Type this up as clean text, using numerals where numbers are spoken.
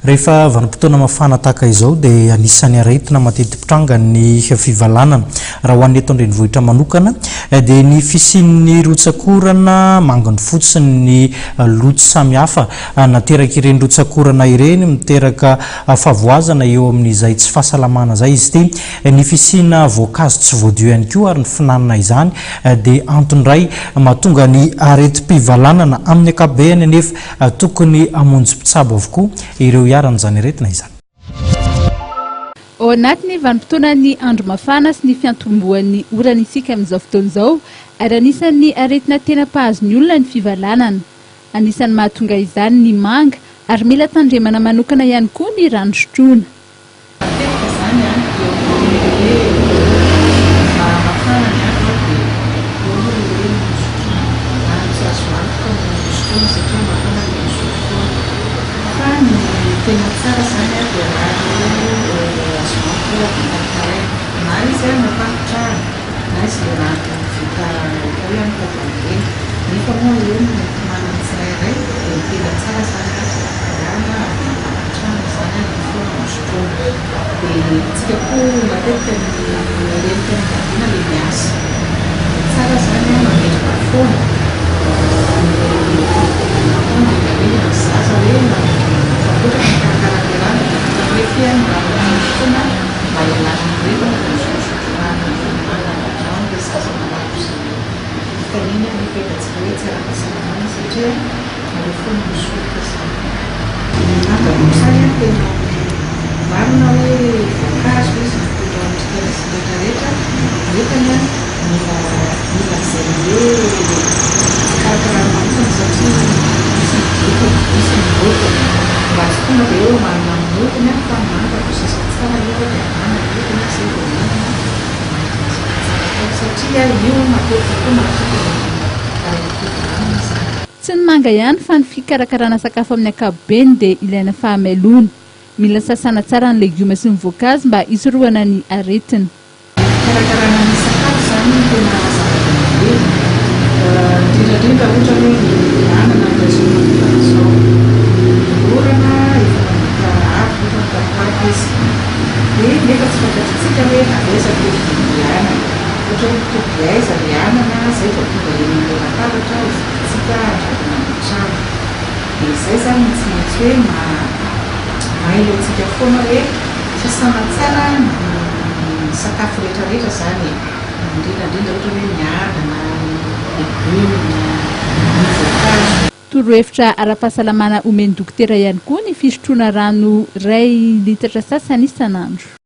Rehefa vanim-potoana mafana tahaka izao dia anisan'ny aretina matetipitranga ny fivalanana. Raha ho an'ny eto an-drenivohitra manokana dia ny fisian'ny rotsakorana mangany fotsy ny loto samihafa nateraka ireny rotsakorana ireny miteraka favoazana eo amin'izay tsy fahasalamana zay izy ity. Ny fisiana voankazo tsy voadio ihany koa ary ny finanana izany dia antony iray mahatonga ny areti-pivalanana amin'ny ankapobeny anefa tokony hamonjy mpitsabo avokoa ireo iaran'izany aretina izany. Ao anatin'ny vanim-potoana ny andro mafana sy ny fiantomboan'ny orana isika amin'izao fotoana izao ary anisan'ny aretina tena mpahazo ny olona ny fivalanana. Anisan'ny mahatonga izany ny manga ary mila tandremana manokana ihany koa ny rano sotroina. Tena tsara zany dia na izy mampafotra na izy le raha vita atao ihany koa vanireny nefa moa eo ny manana tsirairay dia tena tsara zany raha mampafotrana zany ny foana sotroina dia tsika koa matetika ny renika ny vadiana le miasa tsara zany mametraka foana zaza hoe Tsy ny manga ihany fa ny fikarakarana sakafo amin'ny ankapobeny dia ilaina fahamelona. Mila sasana tsara ny legioma sy ny voankazo mba hisorohana ny aretina. Fikarakarana ny sakafo zany tena zava-dehibe. Indrindra ohatra hoe ny anana indray zao orana efa manomboka avy efa mikapokapo izy dia nefa tsy fantatritsika hoe aveza tovi anana ohatra hoe tovi aiza le anana zay vao tonga eny latabatra tsika andravina ambotrano dia izay zany tsy maintsy hoe mahiloantsika foana hoe sasana tsara ny sakafo rehetrarehetra zany indrindrandrindra ohatra hoe ny anana legioma ny voankazo. Torohevitra ara-pahasalamana omeny dokotera ihany koa ny fisotroana rano 2 litatra sasany isan'andro.